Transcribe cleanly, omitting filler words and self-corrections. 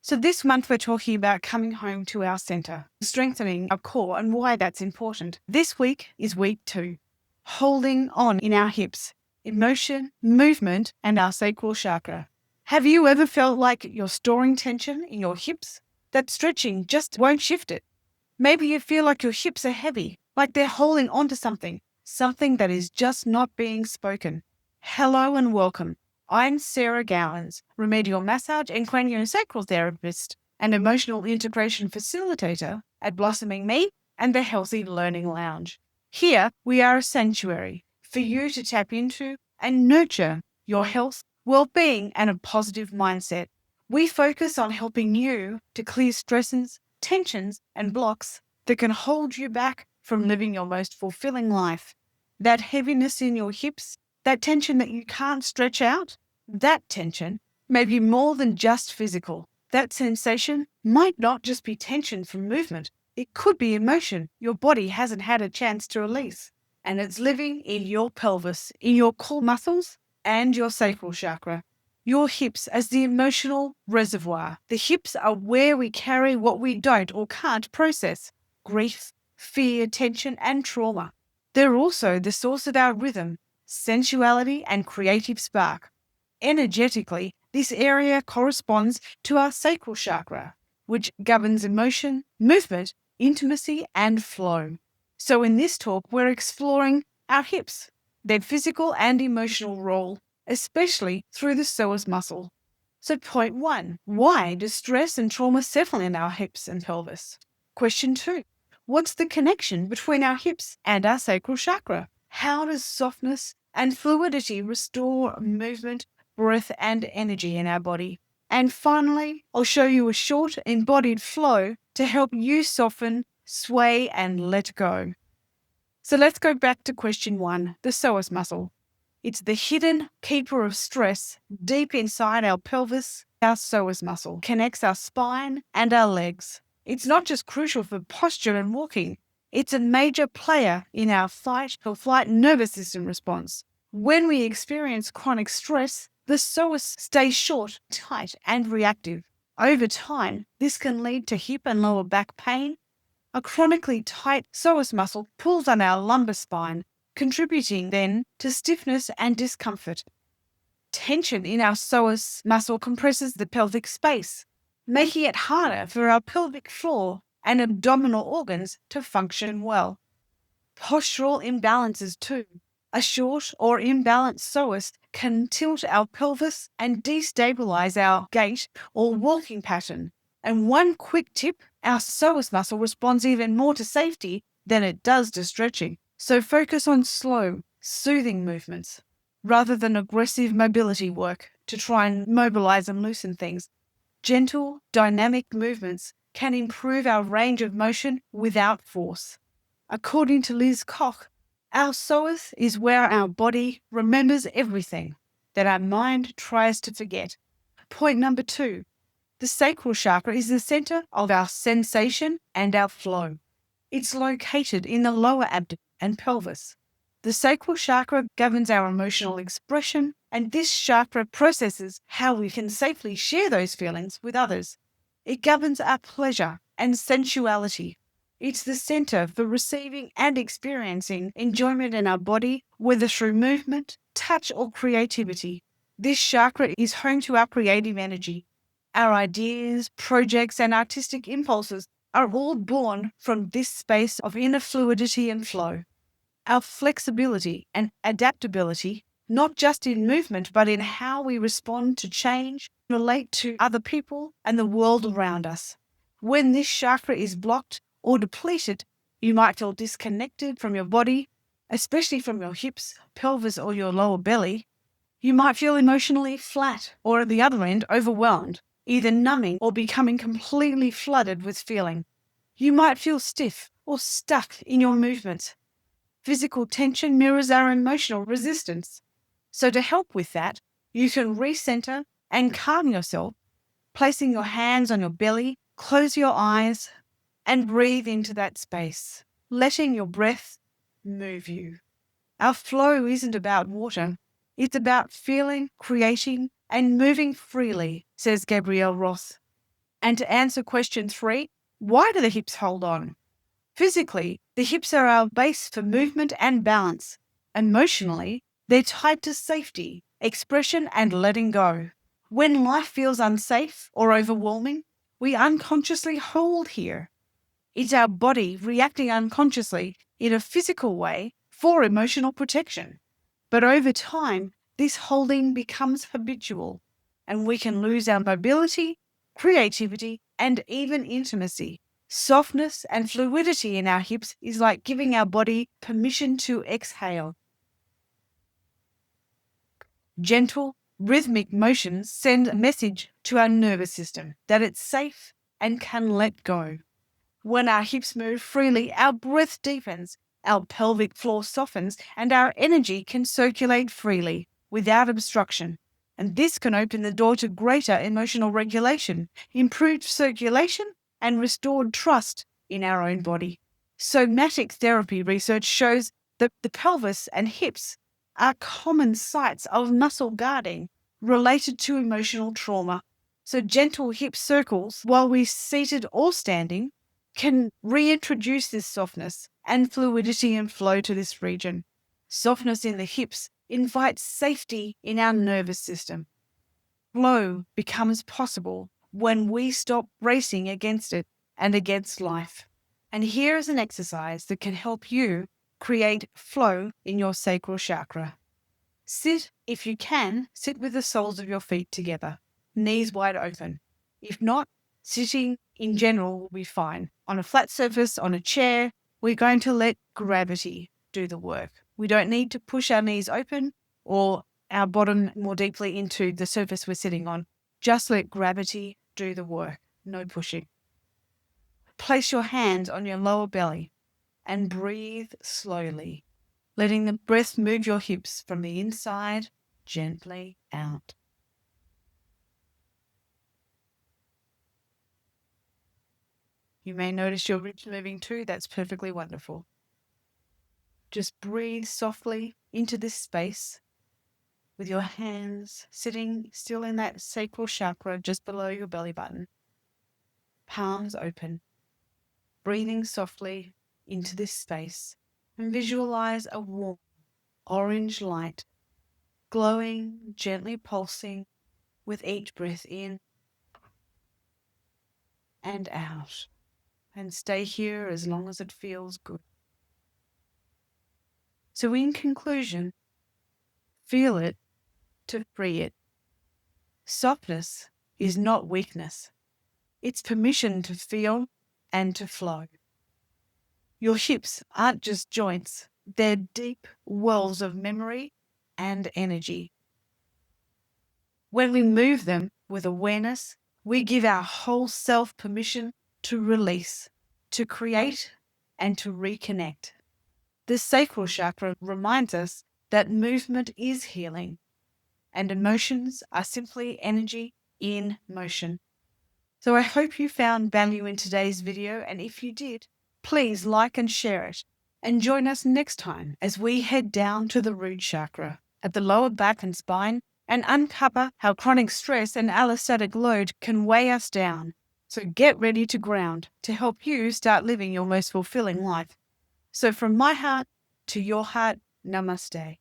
So this month we're talking about coming home to our center, strengthening our core and why that's important. This week is week 2, holding on in our hips, emotion, movement, and our sacral chakra. Have you ever felt like you're storing tension in your hips? That stretching just won't shift it. Maybe you feel like your hips are heavy, like they're holding on to something that is just not being spoken. Hello and welcome. I'm Sarah Gowans, remedial massage and craniosacral therapist and emotional integration facilitator at Blossoming Me and the Healthy Learning Lounge. Here, we are a sanctuary for you to tap into and nurture your health, well-being, and a positive mindset. We focus on helping you to clear stresses, tensions, and blocks that can hold you back from living your most fulfilling life. That heaviness in your hips, that tension that you can't stretch out, that tension may be more than just physical. That sensation might not just be tension from movement. It could be emotion your body hasn't had a chance to release. And it's living in your pelvis, in your core muscles, and your sacral chakra. Your hips as the emotional reservoir. The hips are where we carry what we don't or can't process: grief, fear, tension, and trauma. They're also the source of our rhythm, sensuality, and creative spark. Energetically, this area corresponds to our sacral chakra, which governs emotion, movement, intimacy, and flow. So in this talk, we're exploring our hips, their physical and emotional role, especially through the psoas muscle. So point 1, why do stress and trauma settle in our hips and pelvis? Question 2, what's the connection between our hips and our sacral chakra? How does softness and fluidity restore movement, breath, and energy in our body? And finally, I'll show you a short embodied flow to help you soften, sway, and let go. So let's go back to question 1, the psoas muscle. It's the hidden keeper of stress deep inside our pelvis. Our psoas muscle connects our spine and our legs. It's not just crucial for posture and walking. It's a major player in our fight or flight nervous system response. When we experience chronic stress, the psoas stays short, tight, and reactive. Over time, this can lead to hip and lower back pain. A chronically tight psoas muscle pulls on our lumbar spine, contributing then to stiffness and discomfort. Tension in our psoas muscle compresses the pelvic space, making it harder for our pelvic floor and abdominal organs to function well. Postural imbalances too. A short or imbalanced psoas can tilt our pelvis and destabilize our gait or walking pattern. And one quick tip, our psoas muscle responds even more to safety than it does to stretching. So focus on slow, soothing movements rather than aggressive mobility work to try and mobilize and loosen things. Gentle, dynamic movements can improve our range of motion without force. According to Liz Koch, our psoas is where our body remembers everything that our mind tries to forget. Point number 2, the sacral chakra is the center of our sensation and our flow. It's located in the lower abdomen and pelvis. The sacral chakra governs our emotional expression, and this chakra processes how we can safely share those feelings with others. It governs our pleasure and sensuality. It's the center for receiving and experiencing enjoyment in our body, whether through movement, touch, or creativity. This chakra is home to our creative energy. Our ideas, projects, and artistic impulses are all born from this space of inner fluidity and flow. Our flexibility and adaptability, not just in movement, but in how we respond to change, relate to other people and the world around us. When this chakra is blocked or depleted, you might feel disconnected from your body, especially from your hips, pelvis, or your lower belly. You might feel emotionally flat, or at the other end, overwhelmed, either numbing or becoming completely flooded with feeling. You might feel stiff or stuck in your movements. Physical tension mirrors our emotional resistance. So to help with that, you can recenter and calm yourself, placing your hands on your belly, close your eyes, and breathe into that space, letting your breath move you. Our flow isn't about water. It's about feeling, creating, and moving freely, says Gabrielle Roth. And to answer question 3, why do the hips hold on? Physically, the hips are our base for movement and balance. Emotionally, they're tied to safety, expression, and letting go. When life feels unsafe or overwhelming, we unconsciously hold here. It's our body reacting unconsciously in a physical way for emotional protection. But over time, this holding becomes habitual, and we can lose our mobility, creativity, and even intimacy. Softness and fluidity in our hips is like giving our body permission to exhale. Gentle, rhythmic motions send a message to our nervous system that it's safe and can let go. When our hips move freely, our breath deepens, our pelvic floor softens, and our energy can circulate freely without obstruction. And this can open the door to greater emotional regulation, improved circulation, and restored trust in our own body. Somatic therapy research shows that the pelvis and hips are common sites of muscle guarding related to emotional trauma. So gentle hip circles while we're seated or standing can reintroduce this softness and fluidity and flow to this region. Softness in the hips invites safety in our nervous system. Flow becomes possible when we stop racing against it and against life. And here is an exercise that can help you create flow in your sacral chakra. Sit, if you can, sit with the soles of your feet together, knees wide open. If not, sitting in general will be fine. On a flat surface, on a chair, we're going to let gravity do the work. We don't need to push our knees open or our bottom more deeply into the surface we're sitting on. Just let gravity do the work. No pushing. Place your hands on your lower belly and breathe slowly, letting the breath move your hips from the inside gently out. You may notice your ribs moving too. That's perfectly wonderful. Just breathe softly into this space with your hands sitting still in that sacral chakra just below your belly button. Palms open. Breathing softly into this space and visualize a warm orange light glowing, gently pulsing with each breath in and out. And stay here as long as it feels good. So in conclusion, feel it to free it. Softness is not weakness. It's permission to feel and to flow. Your hips aren't just joints. They're deep wells of memory and energy. When we move them with awareness, we give our whole self permission to release, to create, and to reconnect. The sacral chakra reminds us that movement is healing, and emotions are simply energy in motion. So I hope you found value in today's video, and if you did, please like and share it. And join us next time as we head down to the root chakra at the lower back and spine and uncover how chronic stress and allostatic load can weigh us down. So get ready to ground to help you start living your most fulfilling life. So from my heart to your heart, namaste.